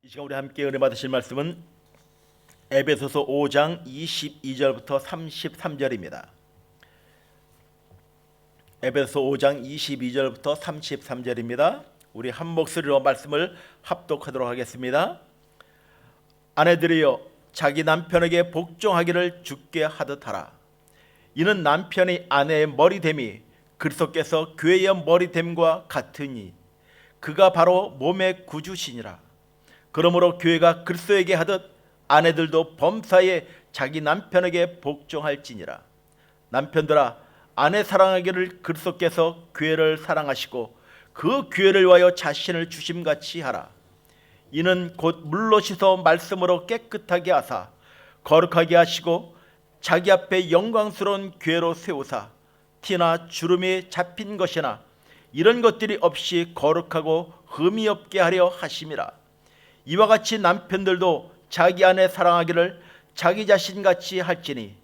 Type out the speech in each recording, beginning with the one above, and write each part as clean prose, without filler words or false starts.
이 시간 우리 함께 은혜 받으실 말씀은 에베소서 5장 22절부터 33절입니다. 에베소서 5장 22절부터 33절입니다. 우리 한 목소리로 말씀을 합독하도록 하겠습니다. 아내들이여 자기 남편에게 복종하기를 주께 하듯 하라. 이는 남편이 아내의 머리됨이 그리스도께서 교회의 머리됨과 같으니 그가 바로 몸의 구주시니라. 그러므로 교회가 그리스도에게 하듯 아내들도 범사에 자기 남편에게 복종할지니라. 남편들아 아내 사랑하기를 그리스도께서 교회를 사랑하시고 그 교회를 위하여 자신을 주심같이 하라. 이는 곧 물로 씻어 말씀으로 깨끗하게 하사 거룩하게 하시고 자기 앞에 영광스러운 교회로 세우사 티나 주름이 잡힌 것이나 이런 것들이 없이 거룩하고 흠이 없게 하려 하심이라. 이와 같이 남편들도 자기 아내 사랑하기를 자기 자신같이 할지니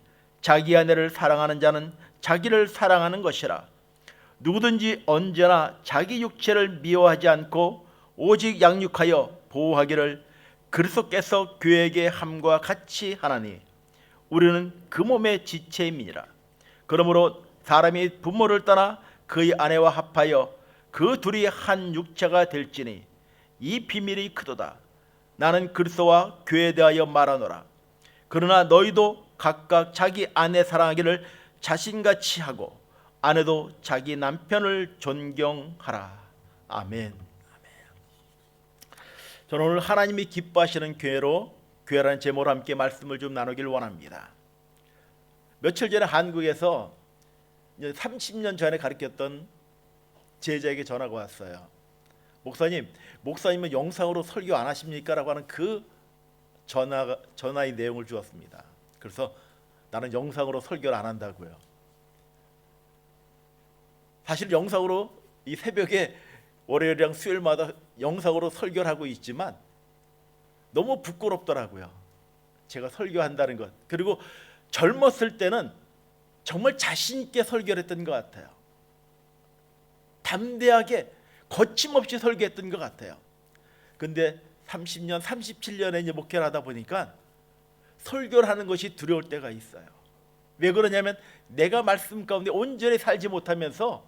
자기 아내를 사랑하는 자는 자기를 사랑하는 것이라. 누구든지 언제나 자기 육체를 미워하지 않고 오직 양육하여 보호하기를 그리스도께서 교회에게 함과 같이 하나니 우리는 그 몸의 지체임이니라. 그러므로 사람이 부모를 떠나 그의 아내와 합하여 그 둘이 한 육체가 될지니 이 비밀이 크도다. 나는 그리스도와 교회에 대하여 말하노라. 그러나 너희도 각각 자기 아내 사랑하기를 자신같이 하고 아내도 자기 남편을 존경하라. 아멘. 저는 오늘 하나님이 기뻐하시는 교회라는 제목으로 함께 말씀을 좀 나누길 원합니다. 며칠 전에 한국에서 30년 전에 가르쳤던 제자에게 전화가 왔어요. 목사님은 영상으로 설교 안 하십니까? 라고 하는 그 전화의 내용을 주었습니다. 그래서 나는 영상으로 설교를 안 한다고요. 사실 영상으로 이 새벽에 월요일이랑 수요일마다 영상으로 설교를 하고 있지만 너무 부끄럽더라고요. 제가 설교한다는 것. 그리고 젊었을 때는 정말 자신 있게 설교를 했던 것 같아요. 담대하게 거침없이 설교했던 것 같아요. 근데 30년, 37년에 이제 목회를 하다 보니까 설교를 하는 것이 두려울 때가 있어요. 왜 그러냐면 내가 말씀 가운데 온전히 살지 못하면서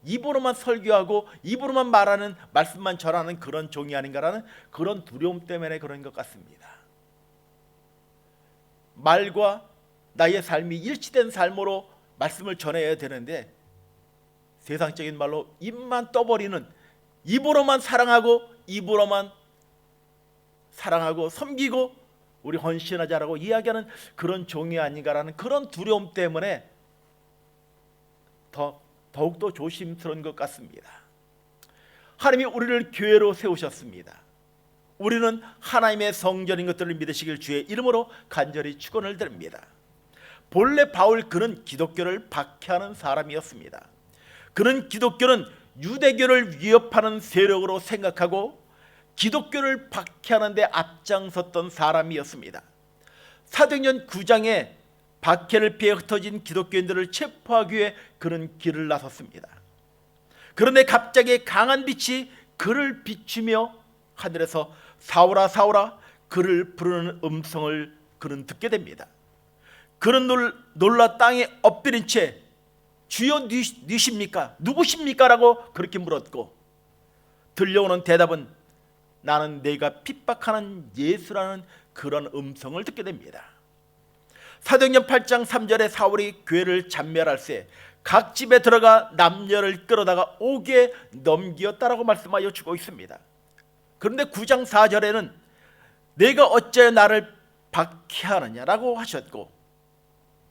입으로만 설교하고 입으로만 말하는, 말씀만 전하는 그런 종이 아닌가라는 그런 두려움 때문에 그런 것 같습니다. 말과 나의 삶이 일치된 삶으로 말씀을 전해야 되는데 세상적인 말로 입만 떠버리는, 입으로만 사랑하고 입으로만 사랑하고 섬기고 우리 헌신하자라고 이야기하는 그런 종이 아닌가라는 그런 두려움 때문에 더욱더 조심스러운 것 같습니다. 하나님이 우리를 교회로 세우셨습니다. 우리는 하나님의 성전인 것들을 믿으시길 주의 이름으로 간절히 축원을 드립니다. 본래 바울 그는 기독교를 박해하는 사람이었습니다. 그는 기독교는 유대교를 위협하는 세력으로 생각하고 기독교를 박해하는 데 앞장섰던 사람이었습니다. 사도행전 9장에 박해를 피해 흩어진 기독교인들을 체포하기 위해 그는 길을 나섰습니다. 그런데 갑자기 강한 빛이 그를 비추며 하늘에서 사울아 사울아 그를 부르는 음성을 그는 듣게 됩니다. 그는 놀라 땅에 엎드린 채 주여 누구십니까? 누구십니까? 라고 그렇게 물었고 들려오는 대답은 나는 내가 핍박하는 예수라는 그런 음성을 듣게 됩니다. 사도행전 8장 3절에 사울이 교회를 잔멸할 때 각 집에 들어가 남녀를 끌어다가 옥에 넘기었다라고 말씀하여 주고 있습니다. 그런데 9장 4절에는 내가 어찌하여 나를 박해하느냐라고 하셨고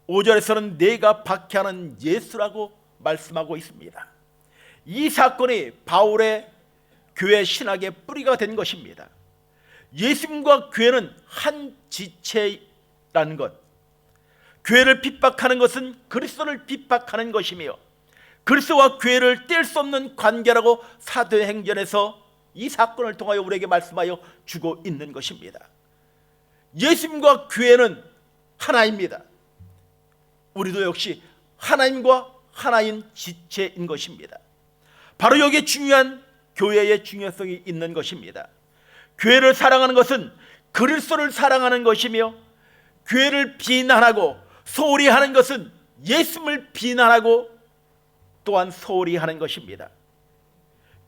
5절에서는 내가 박해하는 예수라고 말씀하고 있습니다. 이 사건이 바울의 교회 신학의 뿌리가 된 것입니다. 예수님과 교회는 한 지체라는 것, 교회를 핍박하는 것은 그리스도를 핍박하는 것이며 그리스도와 교회를 뗄 수 없는 관계라고 사도행전에서 이 사건을 통하여 우리에게 말씀하여 주고 있는 것입니다. 예수님과 교회는 하나입니다. 우리도 역시 하나님과 하나인 지체인 것입니다. 바로 여기에 중요한 교회의 중요성이 있는 것입니다. 교회를 사랑하는 것은 그리스도를 사랑하는 것이며, 교회를 비난하고 소홀히 하는 것은 예수님을 비난하고 또한 소홀히 하는 것입니다.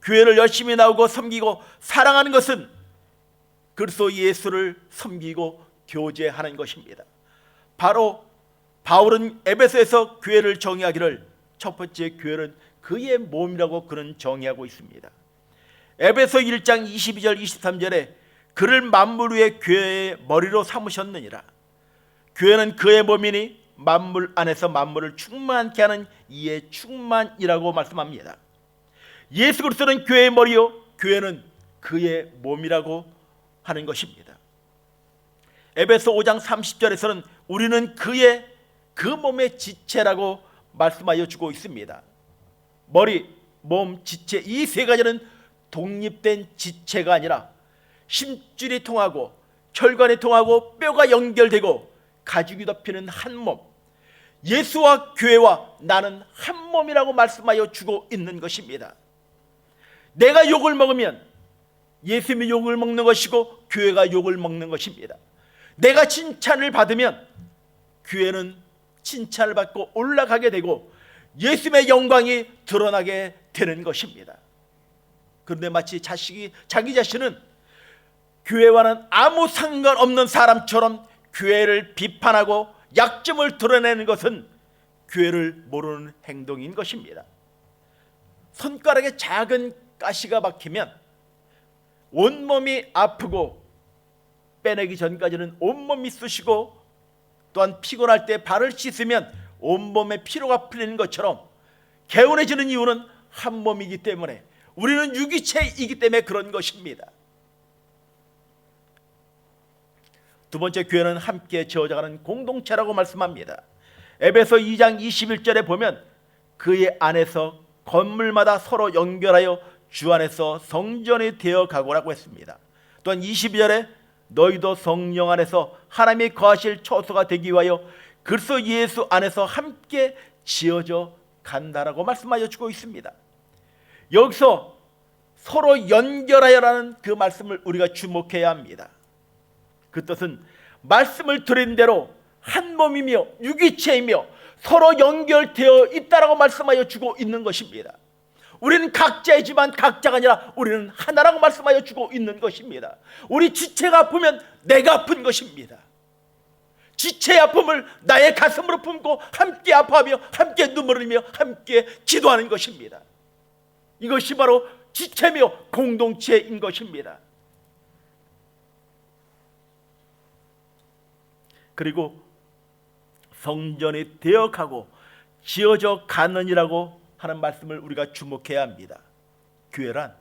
교회를 열심히 나오고 섬기고 사랑하는 것은 그리스도 예수를 섬기고 교제하는 것입니다. 바로 바울은 에베소에서 교회를 정의하기를 첫 번째 교회는 그의 몸이라고 그는 정의하고 있습니다. 에베소 1장 22절 23절에 그를 만물 위의 교회의 머리로 삼으셨느니라. 교회는 그의 몸이니 만물 안에서 만물을 충만케 하는 이의 충만이라고 말씀합니다. 예수 그리스도는 교회의 머리요, 교회는 그의 몸이라고 하는 것입니다. 에베소 5장 30절에서는 우리는 그의 그 몸의 지체라고 말씀하여 주고 있습니다. 머리, 몸, 지체 이 세 가지는 독립된 지체가 아니라 심줄이 통하고 혈관이 통하고 뼈가 연결되고 가죽이 덮이는 한 몸, 예수와 교회와 나는 한 몸이라고 말씀하여 주고 있는 것입니다. 내가 욕을 먹으면 예수님이 욕을 먹는 것이고 교회가 욕을 먹는 것입니다. 내가 칭찬을 받으면 교회는 칭찬을 받고 올라가게 되고 예수님의 영광이 드러나게 되는 것입니다. 그런데 마치 자기 자신은 교회와는 아무 상관없는 사람처럼 교회를 비판하고 약점을 드러내는 것은 교회를 모르는 행동인 것입니다. 손가락에 작은 가시가 박히면 온몸이 아프고 빼내기 전까지는 온몸이 쑤시고 또한 피곤할 때 발을 씻으면 온몸에 피로가 풀리는 것처럼 개운해지는 이유는 한 몸이기 때문에, 우리는 유기체이기 때문에 그런 것입니다. 두 번째, 교회는 함께 지어져가는 공동체라고 말씀합니다. 에베소 2장 21절에 보면 그의 안에서 건물마다 서로 연결하여 주 안에서 성전이 되어 가고라고 했습니다. 또한 22절에 너희도 성령 안에서 하나님이 거하실 처소가 되기 위하여 그리스도 예수 안에서 함께 지어져 간다라고 말씀하여 주고 있습니다. 여기서 서로 연결하여라는 그 말씀을 우리가 주목해야 합니다. 그 뜻은 말씀을 드린 대로 한 몸이며 유기체이며 서로 연결되어 있다라고 말씀하여 주고 있는 것입니다. 우리는 각자이지만 각자가 아니라 우리는 하나라고 말씀하여 주고 있는 것입니다. 우리 지체가 아프면 내가 아픈 것입니다. 지체의 아픔을 나의 가슴으로 품고 함께 아파하며 함께 눈물을 흘리며 함께 기도하는 것입니다. 이것이 바로 지체며 공동체인 것입니다. 그리고 성전이 되어가고 지어져 가느니라고 하는 말씀을 우리가 주목해야 합니다. 교회란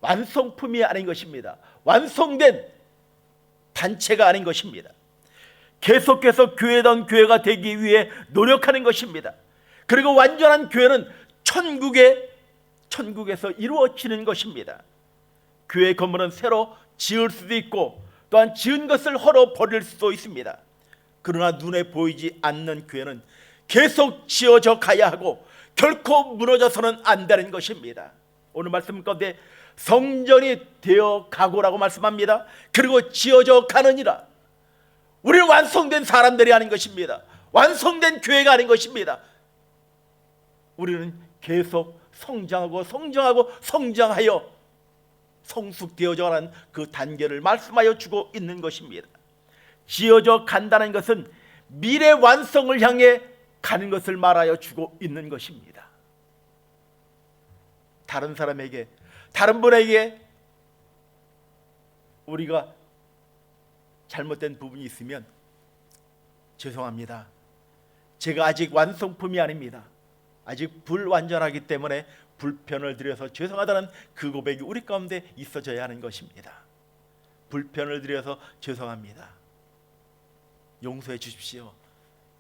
완성품이 아닌 것입니다. 완성된 단체가 아닌 것입니다. 계속해서 교회다운 교회가 되기 위해 노력하는 것입니다. 그리고 완전한 교회는 천국에서 이루어지는 것입니다. 교회 건물은 새로 지을 수도 있고 또한 지은 것을 헐어 버릴 수도 있습니다. 그러나 눈에 보이지 않는 교회는 계속 지어져 가야 하고 결코 무너져서는 안 되는 것입니다. 오늘 말씀 가운데 성전이 되어 가고라고 말씀합니다. 그리고 지어져 가느니라. 우리는 완성된 사람들이 아닌 것입니다. 완성된 교회가 아닌 것입니다. 우리는 계속 성장하고 성장하여 성숙되어져 가는 그 단계를 말씀하여 주고 있는 것입니다. 지어져 간다는 것은 미래 완성을 향해 가는 것을 말하여 주고 있는 것입니다. 다른 사람에게, 다른 분에게 우리가 잘못된 부분이 있으면 죄송합니다. 제가 아직 완성품이 아닙니다. 아직 불완전하기 때문에 불편을 드려서 죄송하다는 그 고백이 우리 가운데 있어져야 하는 것입니다. 불편을 드려서 죄송합니다. 용서해 주십시오.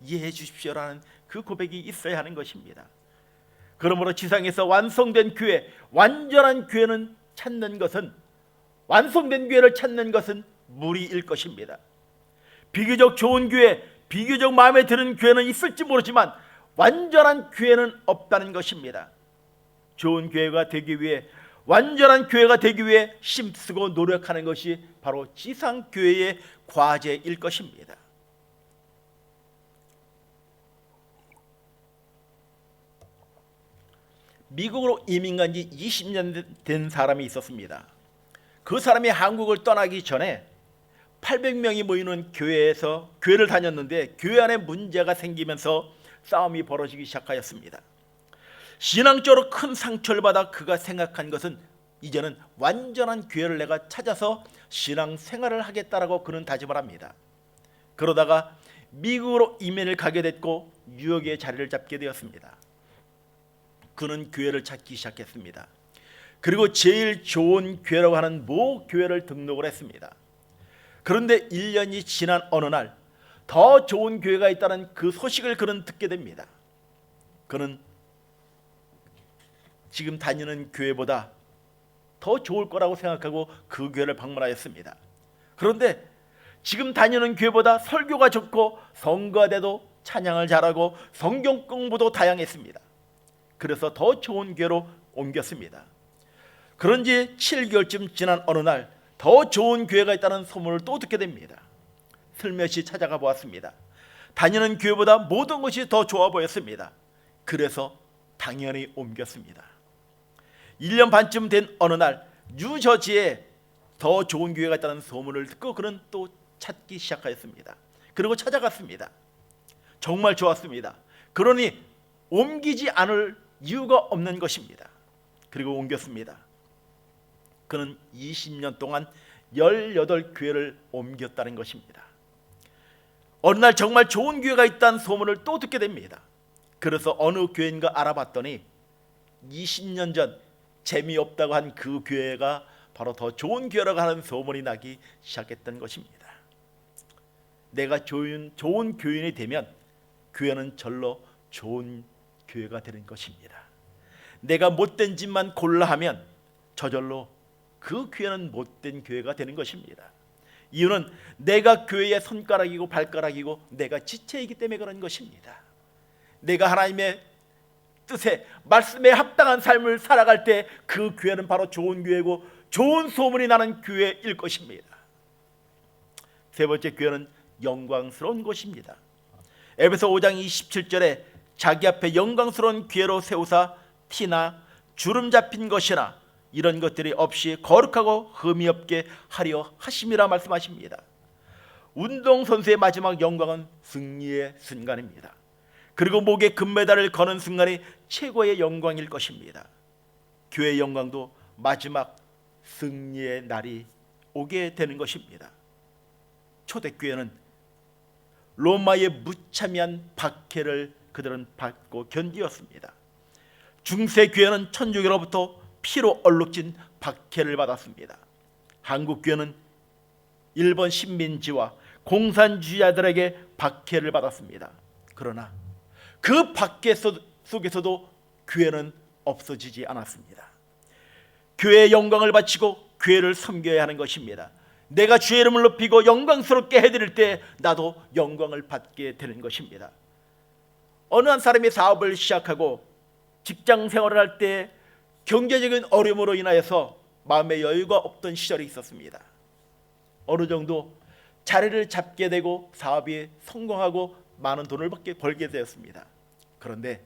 이해해 주십시오라는 그 고백이 있어야 하는 것입니다. 그러므로 지상에서 완성된 교회, 완전한 교회는 찾는 것은, 완성된 교회를 찾는 것은 무리일 것입니다. 비교적 좋은 교회, 비교적 마음에 드는 교회는 있을지 모르지만 완전한 교회는 없다는 것입니다. 좋은 교회가 되기 위해 완전한 교회가 되기 위해 힘쓰고 노력하는 것이 바로 지상교회의 과제일 것입니다. 미국으로 이민 간 지 20년 된 사람이 있었습니다. 그 사람이 한국을 떠나기 전에 800명이 모이는 교회에서 교회를 다녔는데 교회 안에 문제가 생기면서 싸움이 벌어지기 시작하였습니다. 신앙적으로 큰 상처를 받아 그가 생각한 것은 이제는 완전한 교회를 내가 찾아서 신앙 생활을 하겠다라고 그는 다짐을 합니다. 그러다가 미국으로 이민을 가게 됐고 뉴욕에 자리를 잡게 되었습니다. 그는 교회를 찾기 시작했습니다. 그리고 제일 좋은 교회라고 하는 모 교회를 등록을 했습니다. 그런데 1년이 지난 어느 날 더 좋은 교회가 있다는 그 소식을 그는 듣게 됩니다. 그는 지금 다니는 교회보다 더 좋을 거라고 생각하고 그 교회를 방문하였습니다. 그런데 지금 다니는 교회보다 설교가 좋고 성가가 돼도 찬양을 잘하고 성경 공부도 다양했습니다. 그래서 더 좋은 교회로 옮겼습니다. 그런 지 7개월쯤 지난 어느 날 더 좋은 교회가 있다는 소문을 또 듣게 됩니다. 슬며시 찾아가 보았습니다. 다니는 교회보다 모든 것이 더 좋아 보였습니다. 그래서 당연히 옮겼습니다. 1년 반쯤 된 어느 날 뉴저지에 더 좋은 교회가 있다는 소문을 듣고 그는 또 찾기 시작하였습니다. 그리고 찾아갔습니다. 정말 좋았습니다. 그러니 옮기지 않을 이유가 없는 것입니다. 그리고 옮겼습니다. 그는 20년 동안 18교회를 옮겼다는 것입니다. 어느 날 정말 좋은 교회가 있다는 소문을 또 듣게 됩니다. 그래서 어느 교회인가 알아봤더니 20년 전 재미없다고 한 그 교회가 바로 더 좋은 교회라고 하는 소문이 나기 시작했던 것입니다. 내가 좋은 교인이 되면 교회는 절로 좋은 교회가 되는 것입니다. 내가 못된 짓만 골라 하면 저절로 그 교회는 못된 교회가 되는 것입니다. 이유는 내가 교회의 손가락이고 발가락이고 내가 지체이기 때문에 그런 것입니다. 내가 하나님의 뜻에 말씀에 합당한 삶을 살아갈 때 그 교회는 바로 좋은 교회고 좋은 소문이 나는 교회일 것입니다. 세 번째, 교회는 영광스러운 곳입니다. 에베소 5장 27절에 자기 앞에 영광스러운 기회로 세우사 티나 주름 잡힌 것이나 이런 것들이 없이 거룩하고 흠이 없게 하려 하심이라 말씀하십니다. 운동선수의 마지막 영광은 승리의 순간입니다. 그리고 목에 금메달을 거는 순간이 최고의 영광일 것입니다. 교회의 영광도 마지막 승리의 날이 오게 되는 것입니다. 초대교회는 로마의 무참한 박해를 그들은 받고 견디었습니다. 중세교회는 천주교로부터 피로 얼룩진 박해를 받았습니다. 한국교회는 일본 식민지와 공산주의자들에게 박해를 받았습니다. 그러나 그 박해 속에서도 교회는 없어지지 않았습니다. 교회의 영광을 바치고 교회를 섬겨야 하는 것입니다. 내가 주의 이름을 높이고 영광스럽게 해드릴 때 나도 영광을 받게 되는 것입니다. 어느 한 사람이 사업을 시작하고 직장 생활을 할 때 경제적인 어려움으로 인하여서 마음의 여유가 없던 시절이 있었습니다. 어느 정도 자리를 잡게 되고 사업이 성공하고 많은 돈을 벌게 되었습니다. 그런데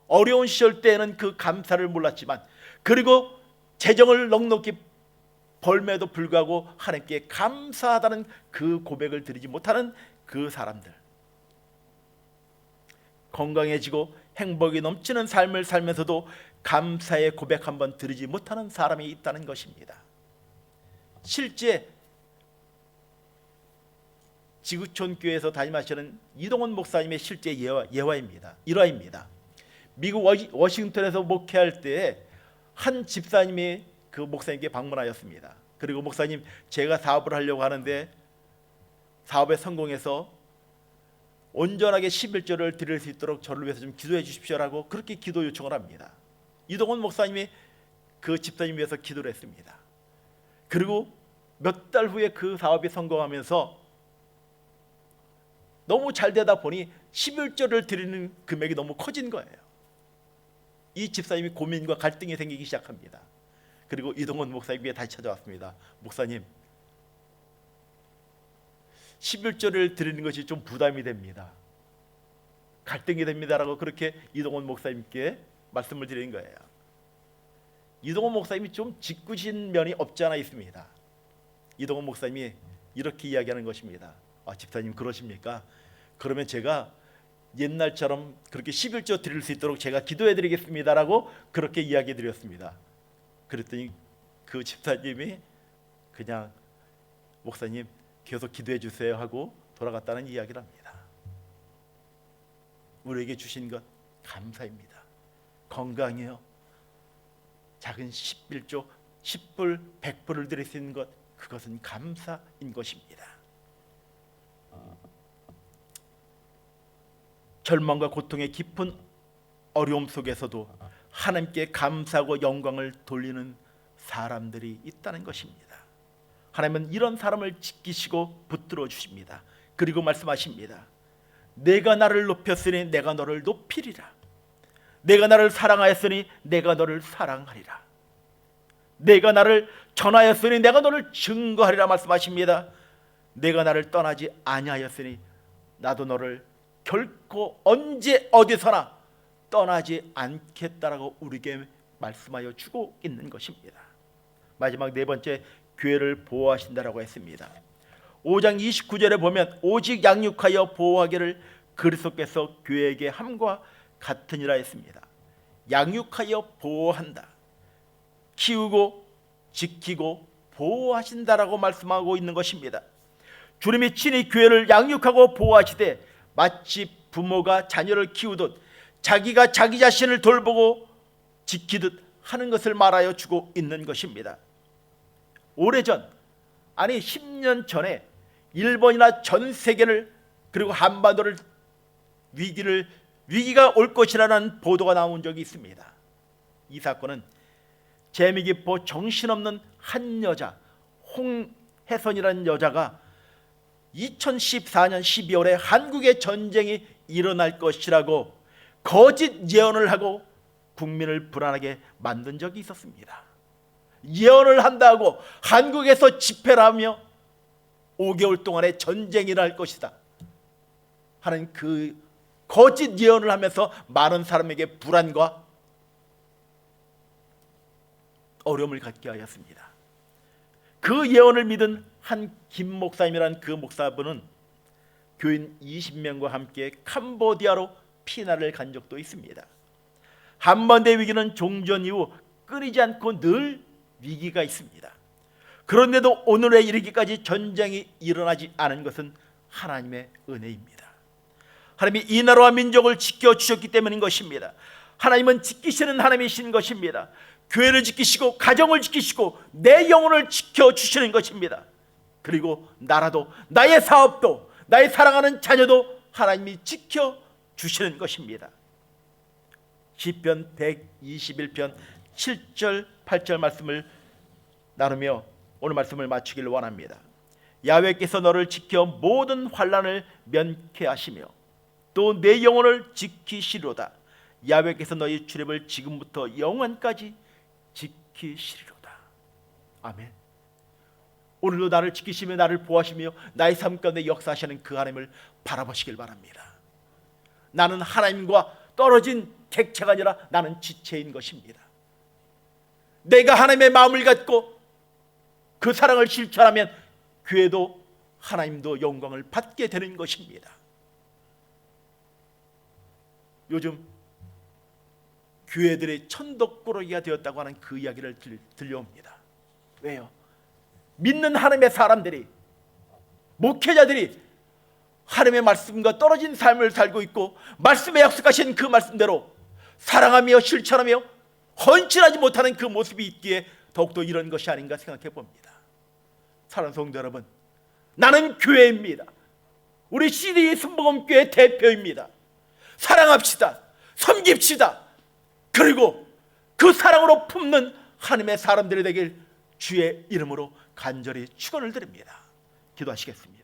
어려운 시절 때에는 그 감사를 몰랐지만 그리고 재정을 넉넉히 벌매도 불구하고 하나님께 감사하다는 그 고백을 드리지 못하는 그 사람들, 건강해지고 행복이 넘치는 삶을 살면서도 감사의 고백 한번 드리지 못하는 사람이 있다는 것입니다. 실제 지구촌 교회에서 담임하시는 이동원 목사님의 실제 일화입니다. 미국 워싱턴에서 목회할 때 한 집사님이 그 목사님께 방문하였습니다. 그리고 목사님, 제가 사업을 하려고 하는데 사업에 성공해서 온전하게 11조를 드릴 수 있도록 저를 위해서 좀 기도해 주십시오라고 그렇게 기도 요청을 합니다. 이동원 목사님이 그 집사님 위해서 기도를 했습니다. 그리고 몇 달 후에 그 사업이 성공하면서 너무 잘 되다 보니 11조를 드리는 금액이 너무 커진 거예요. 이 집사님이 고민과 갈등이 생기기 시작합니다. 그리고 이동원 목사님께 다시 찾아왔습니다. 목사님, 11조를 드리는 것이 좀 부담이 됩니다. 갈등이 됩니다라고 그렇게 이동원 목사님께 말씀을 드리는 거예요. 이동원 목사님이 좀 짓궂은 면이 없지 않아 있습니다. 이동원 목사님이 이렇게 이야기하는 것입니다. 집사님 그러십니까? 그러면 제가 옛날처럼 그렇게 11조 드릴 수 있도록 제가 기도해 드리겠습니다라고 그렇게 이야기 드렸습니다. 그랬더니 그 집사님이 그냥 목사님 계속 기도해 주세요 하고 돌아갔다는 이야기를 합니다. 우리에게 주신 것 감사입니다. 건강이요, 작은 11조 10불 100불을 드릴 수 있는 것, 그것은 감사인 것입니다. 절망과 고통의 깊은 어려움 속에서도 하나님께 감사하고 영광을 돌리는 사람들이 있다는 것입니다. 하나님은 이런 사람을 지키시고 붙들어 주십니다. 그리고 말씀하십니다. 내가 나를 높였으니 내가 너를 높이리라. 내가 나를 사랑하였으니 내가 너를 사랑하리라. 내가 나를 전하였으니 내가 너를 증거하리라 말씀하십니다. 내가 나를 떠나지 아니하였으니 나도 너를 결코 언제 어디서나 떠나지 않겠다라고 우리에게 말씀하여 주고 있는 것입니다. 마지막 네 번째, 교회를 보호하신다라고 했습니다. 5장 29절에 보면 오직 양육하여 보호하기를 그리스도께서 교회에게 함과 같으니라 했습니다. 양육하여 보호한다, 키우고 지키고 보호하신다라고 말씀하고 있는 것입니다. 주님이 친히 교회를 양육하고 보호하시되 마치 부모가 자녀를 키우듯 자기가 자기 자신을 돌보고 지키듯 하는 것을 말하여 주고 있는 것입니다. 오래전, 아니 10년 전에 일본이나 전 세계를 그리고 한반도를 위기가 올 것이라는 보도가 나온 적이 있습니다. 이 사건은 재미 깊고 정신없는 한 여자, 홍혜선이라는 여자가 2014년 12월에 한국에 전쟁이 일어날 것이라고 거짓 예언을 하고 국민을 불안하게 만든 적이 있었습니다. 예언을 한다고 한국에서 집회를 하며 5개월 동안에 전쟁이 날 것이다 하는 그 거짓 예언을 하면서 많은 사람에게 불안과 어려움을 갖게 하였습니다. 그 예언을 믿은 한 김 목사님이라는 그 목사분은 교인 20명과 함께 캄보디아로 피난을 간 적도 있습니다. 한반도의 위기는 종전 이후 끊이지 않고 늘 위기가 있습니다. 그런데도 오늘에 이르기까지 전쟁이 일어나지 않은 것은 하나님의 은혜입니다. 하나님이 이 나라와 민족을 지켜주셨기 때문인 것입니다. 하나님은 지키시는 하나님이신 것입니다. 교회를 지키시고 가정을 지키시고 내 영혼을 지켜주시는 것입니다. 그리고 나라도, 나의 사업도, 나의 사랑하는 자녀도 하나님이 지켜주시는 것입니다. 시편 121편 7절 8절 말씀을 나누며 오늘 말씀을 마치길 원합니다. 야훼께서 너를 지켜 모든 환난을 면케하시며 또 내 영혼을 지키시리로다. 야훼께서 너희 출입을 지금부터 영원까지 지키시리로다. 아멘. 오늘도 나를 지키시며 나를 보호하시며 나의 삶 가운데 역사하시는 그 하나님을 바라보시길 바랍니다. 나는 하나님과 떨어진 객체가 아니라 나는 지체인 것입니다. 내가 하나님의 마음을 갖고 그 사랑을 실천하면 교회도 하나님도 영광을 받게 되는 것입니다. 요즘 교회들의 천덕꾸러기가 되었다고 하는 그 이야기를 들려옵니다. 왜요? 믿는 하나님의 사람들이, 목회자들이 하나님의 말씀과 떨어진 삶을 살고 있고 말씀에 약속하신 그 말씀대로 사랑하며 실천하며 헌신하지 못하는 그 모습이 있기에 더욱더 이런 것이 아닌가 생각해 봅니다. 사랑하는 성도 여러분, 나는 교회입니다. 우리 CDE 순복음교회 대표입니다. 사랑합시다. 섬깁시다. 그리고 그 사랑으로 품는 하나님의 사람들이 되길 주의 이름으로 간절히 축원을 드립니다. 기도하시겠습니다.